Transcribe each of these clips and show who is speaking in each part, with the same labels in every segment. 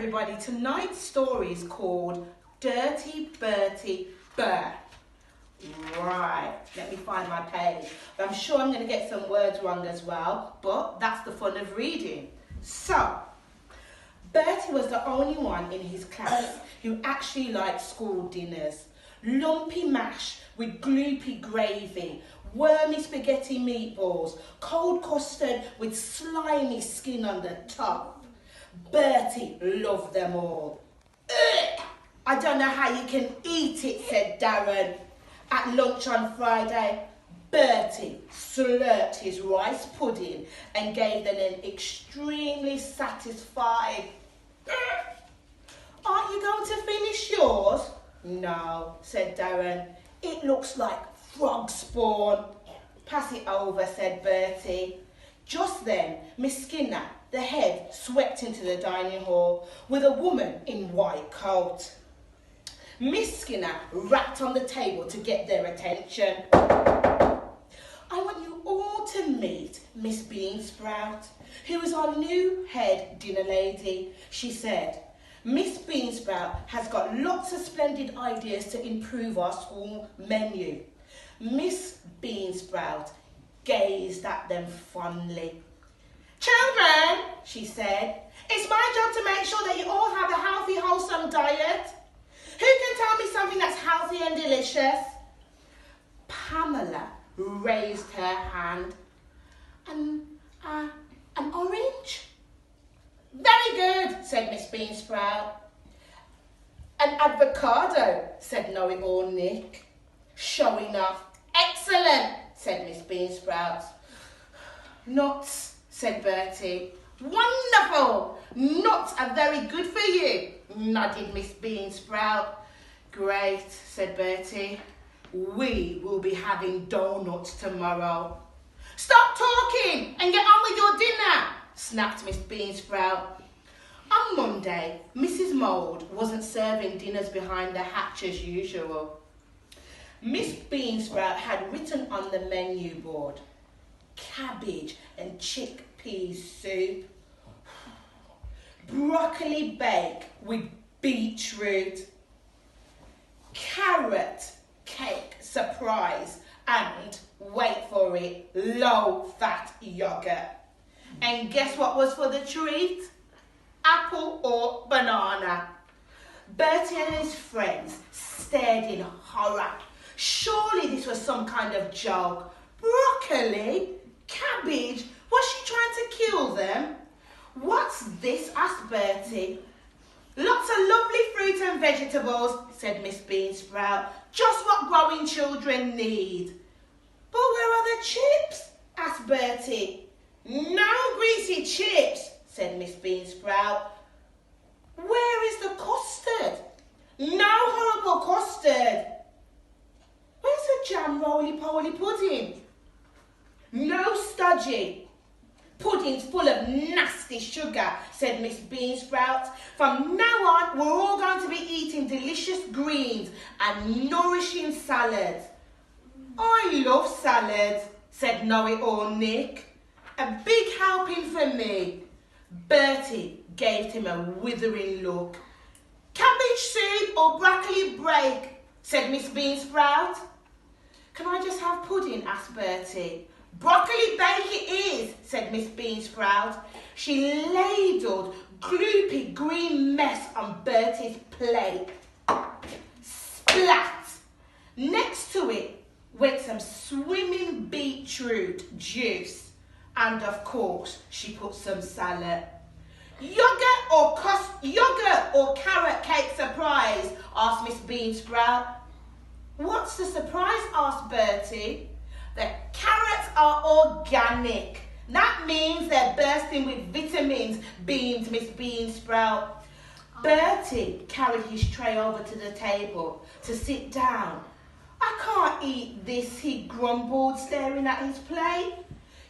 Speaker 1: everybody. Tonight's story is called Dirty Bertie Bear. Right, let me find my page. I'm sure I'm going to get some words wrong as well, but that's the fun of reading. So, Bertie was the only one in his class who actually liked school dinners. Lumpy mash with gloopy gravy, wormy spaghetti meatballs, cold custard with slimy skin on the top. Bertie loved them all. Ugh! I don't know how you can eat it, said Darren. At lunch on Friday, Bertie slurped his rice pudding and gave them an extremely satisfied Ugh! Aren't you going to finish yours? No, said Darren. It looks like frog spawn. Pass it over, said Bertie. Just then, Miss Skinner, the head, swept into the dining hall with a woman in white coat. Miss Skinner rapped on the table to get their attention. I want you all to meet Miss Beansprout, who is our new head dinner lady, she said. Miss Beansprout has got lots of splendid ideas to improve our school menu. Miss Beansprout gazed at them fondly. Children, she said, it's my job to make sure that you all have a healthy, wholesome diet. Who can tell me something that's healthy and delicious? Pamela raised her hand. An orange? Very good, said Miss Beansprout. An avocado, said Know-it-all Nick. Showing off. Excellent, said Miss Beansprout. Nuts, said Bertie. Wonderful! Nuts are very good for you, nodded Miss Beansprout. Great, said Bertie. We will be having donuts tomorrow. Stop talking and get on with your dinner, snapped Miss Beansprout. On Monday, Mrs. Mould wasn't serving dinners behind the hatch as usual. Miss Beansprout had written on the menu board, cabbage and chickpea soup, broccoli bake with beetroot, carrot cake surprise, and, wait for it, low-fat yogurt. And guess what was for the treat? Apple or banana. Bertie and his friends stared in horror. Surely this was some kind of joke. Broccoli? Cabbage? Was she trying to kill them? What's this? Asked Bertie. Lots of lovely fruit and vegetables, said Miss Beansprout. Just what growing children need. But where are the chips? Asked Bertie. No greasy chips, said Miss Beansprout. Where is the custard? No horrible custard. Where's the jam roly-poly pudding? No stodgy. Pudding's full of nasty sugar, said Miss Beansprout. From now on, we're all going to be eating delicious greens and nourishing salads. I love salads, said Know-it-all Nick. A big helping for me. Bertie gave him a withering look. Cabbage soup or broccoli break, said Miss Beansprout. Can I just have pudding? Asked Bertie. Broccoli bake it is, said Miss Beansprout. She ladled gloopy green mess on Bertie's plate. Splat! Next to it went some swimming beetroot juice. And of course, she put some salad. Yogurt or carrot cake surprise? Asked Miss Beansprout. What's the surprise? Asked Bertie. The carrots are organic. That means they're bursting with vitamins, beamed Miss Beansprout. Bertie carried his tray over to the table to sit down. I can't eat this, he grumbled, staring at his plate.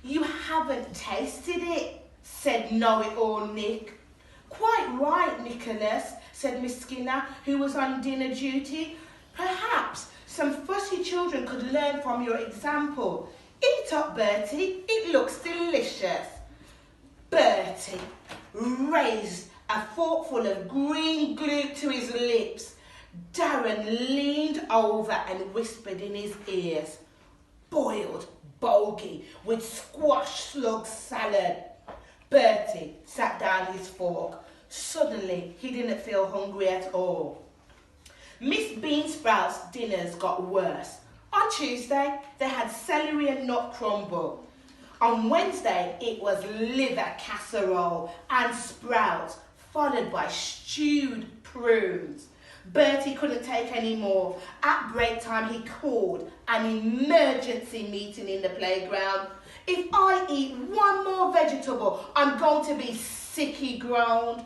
Speaker 1: You haven't tasted it, said Know-it-all Nick. Quite right, Nicholas, said Miss Skinner, who was on dinner duty. Perhaps some fussy children could learn from your example. Eat up, Bertie. It looks delicious. Bertie raised a forkful of green glued to his lips. Darren leaned over and whispered in his ears, boiled bogey with squash slug salad. Bertie sat down his fork. Suddenly, he didn't feel hungry at all. Miss Beansprout's dinners got worse. On Tuesday, they had celery and nut crumble. On Wednesday, it was liver casserole and sprouts, followed by stewed prunes. Bertie couldn't take any more. At break time, he called an emergency meeting in the playground. If I eat one more vegetable, I'm going to be sick, he groaned.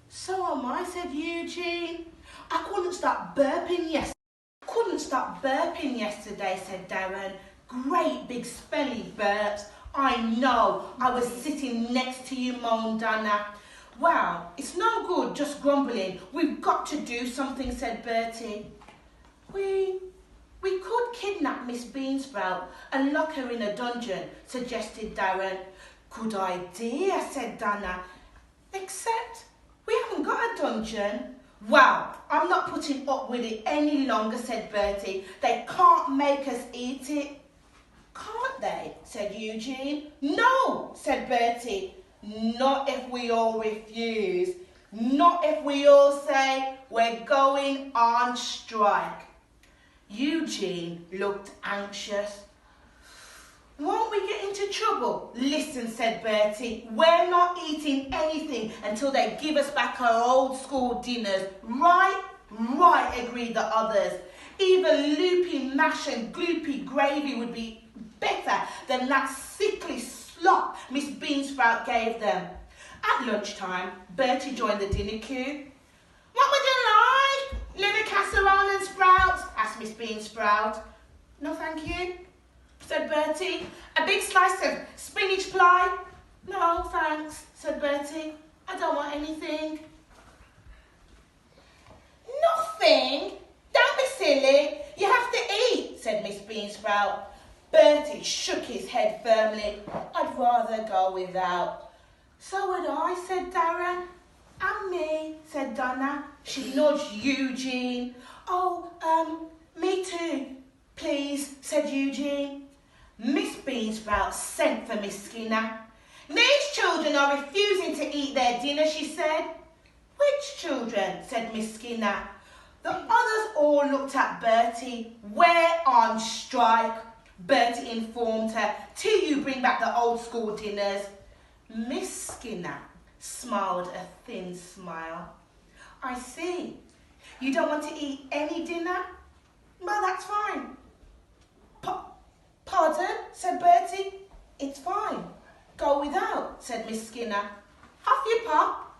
Speaker 1: So am I, said Eugene. I couldn't stop burping yesterday, said Darren. Great big smelly burps. I know, I was sitting next to you, moaned Donna. Well, it's no good just grumbling. We've got to do something, said Bertie. We could kidnap Miss Beansprout and lock her in a dungeon, suggested Darren. Good idea, said Donna. Except we haven't got a dungeon. Well, I'm not putting up with it any longer, said Bertie. They can't make us eat it. Can't they? Said Eugene. No, said Bertie. Not if we all refuse. Not if we all say we're going on strike. Eugene looked anxious. Won't we get into trouble? Listen, said Bertie, we're not eating anything until they give us back our old school dinners. Right? Right, agreed the others. Even loopy mash and gloopy gravy would be better than that sickly slop Miss Beansprout gave them. At lunchtime, Bertie joined the dinner queue. What would you like? Liver casserole and sprouts? Asked Miss Beansprout. No, thank you, said Bertie. A big slice of spinach pie? No, thanks, said Bertie. I don't want anything. Nothing? Don't be silly. You have to eat, said Miss Beansprout. Bertie shook his head firmly. I'd rather go without. So would I, said Darren. And me, said Donna. She nudged Eugene. Oh, me too, please, said Eugene. Miss Beansprout sent for Miss Skinner. These children are refusing to eat their dinner, she said. Which children? Said Miss Skinner. The others all looked at Bertie. We're on strike, Bertie informed her, till you bring back the old school dinners. Miss Skinner smiled a thin smile. I see. You don't want to eat any dinner? Well, that's fine. Pardon, said Bertie. It's fine. Go without, said Miss Skinner. Off you pop.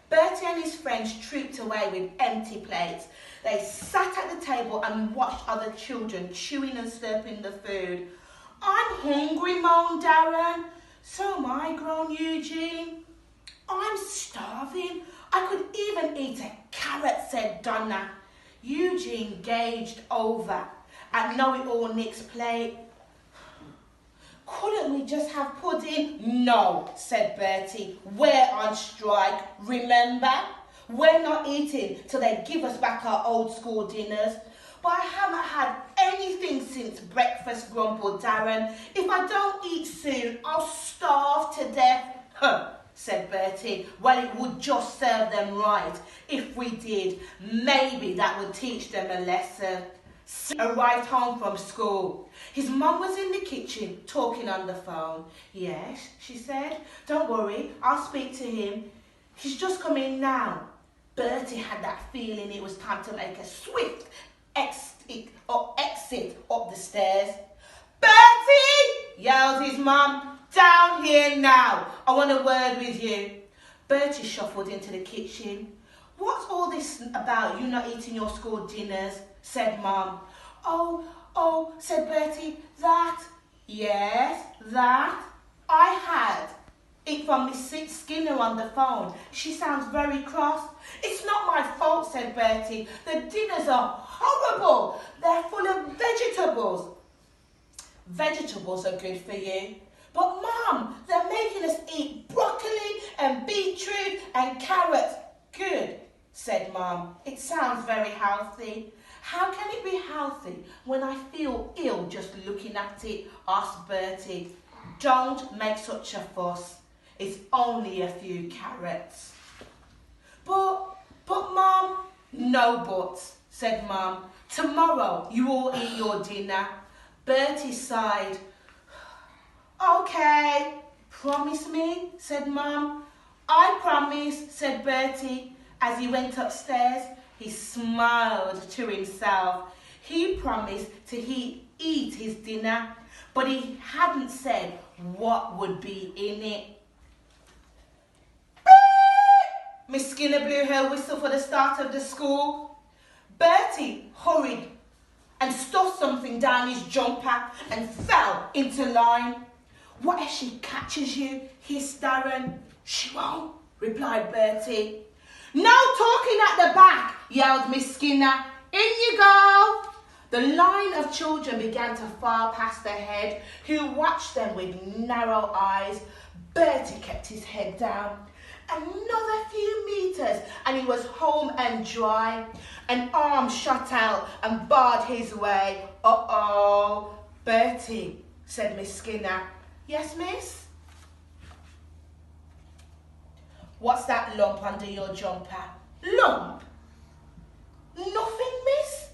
Speaker 1: Bertie and his friends trooped away with empty plates. They sat at the table and watched other children chewing and slurping the food. I'm hungry, moaned Darren. So am I, groaned Eugene. I'm starving. I could even eat a carrot, said Donna. Eugene gauged over at Know-it-all Nick's plate. Couldn't we just have pudding? No, said Bertie. We're on strike, remember? We're not eating till they give us back our old school dinners. But I haven't had anything since breakfast, grumbled Darren. If I don't eat soon, I'll starve to death. Huh, said Bertie. Well, it would just serve them right. If we did, maybe that would teach them a lesson. Arrived home from school. His mum was in the kitchen talking on the phone. Yes, she said. Don't worry, I'll speak to him. He's just come in now. Bertie had that feeling it was time to make a swift exit up the stairs. Bertie! Yelled his mum. Down here now. I want a word with you. Bertie shuffled into the kitchen. What's all this about you not eating your school dinners? Said Mum. Oh, said Bertie, that. Yes, that. I had it from Miss Skinner on the phone. She sounds very cross. It's not my fault, said Bertie. The dinners are horrible. They're full of vegetables. Vegetables are good for you. But Mum, they're making us eat broccoli and beetroot and carrots. Good, said Mum. It sounds very healthy. How can it be healthy when I feel ill just looking at it? Asked Bertie. Don't make such a fuss. It's only a few carrots. But Mum. No buts, said Mum. Tomorrow you all eat your dinner. Bertie sighed. Okay, promise me, said Mum. I promise, said Bertie. As he went upstairs, he smiled to himself. He promised to eat his dinner, but he hadn't said what would be in it. Miss Skinner blew her whistle for the start of the school. Bertie hurried and stuffed something down his jumper and fell into line. What if she catches you? Hissed Darren. She won't, replied Bertie. No talking at the back, yelled Miss Skinner. In you go. The line of children began to file past ahead, who watched them with narrow eyes. Bertie kept his head down. Another few meters and he was home and dry. An arm shot out and barred his way. Uh-oh. Bertie, said Miss Skinner. Yes, miss? What's that lump under your jumper? Lump? Nothing, miss?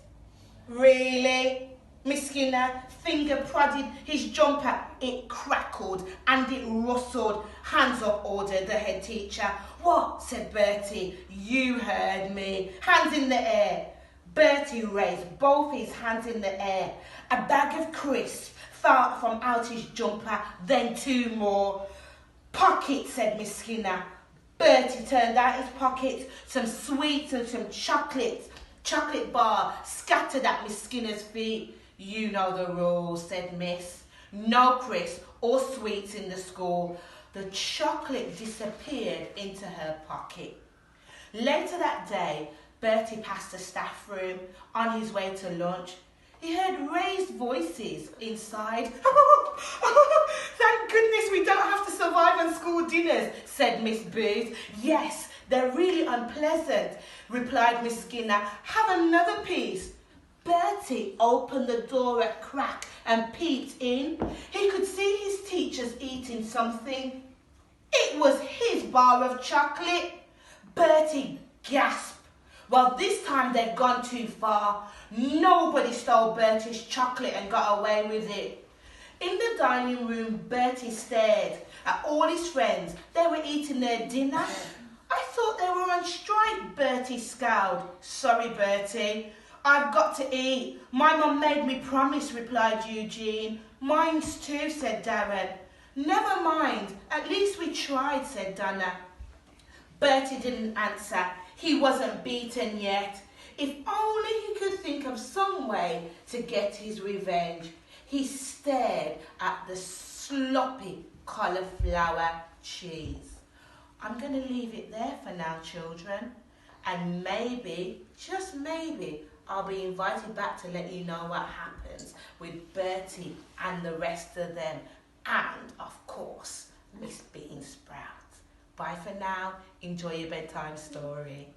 Speaker 1: Really? Miss Skinner finger prodded his jumper. It crackled and it rustled. Hands up, ordered the head teacher. What? Said Bertie. You heard me. Hands in the air. Bertie raised both his hands in the air. A bag of crisps fell from out his jumper, then two more. Pockets, said Miss Skinner. Bertie turned out his pockets, some sweets and some chocolates. Chocolate bar scattered at Miss Skinner's feet. You know the rules, said Miss. No crisps or sweets in the school. The chocolate disappeared into her pocket. Later that day, Bertie passed the staff room on his way to lunch. He heard raised voices inside. Thank goodness we don't have to survive on school dinners, said Miss Booth. Yes, they're really unpleasant, replied Miss Skinner. Have another piece. Bertie opened the door a crack and peeped in. He could see his teachers eating something. It was his bar of chocolate. Bertie gasped. Well, this time they'd gone too far. Nobody stole Bertie's chocolate and got away with it. In the dining room, Bertie stared at all his friends. They were eating their dinner. I thought they were on strike, Bertie scowled. Sorry, Bertie. I've got to eat. My mum made me promise, replied Eugene. Mine's too, said Darren. Never mind. At least we tried, said Donna. Bertie didn't answer. He wasn't beaten yet. If only he could think of some way to get his revenge. He stared at the sloppy cauliflower cheese. I'm going to leave it there for now, children. And maybe, just maybe, I'll be invited back to let you know what happens with Bertie and the rest of them. And, of course, Miss Beansprout. Bye for now. Enjoy your bedtime story.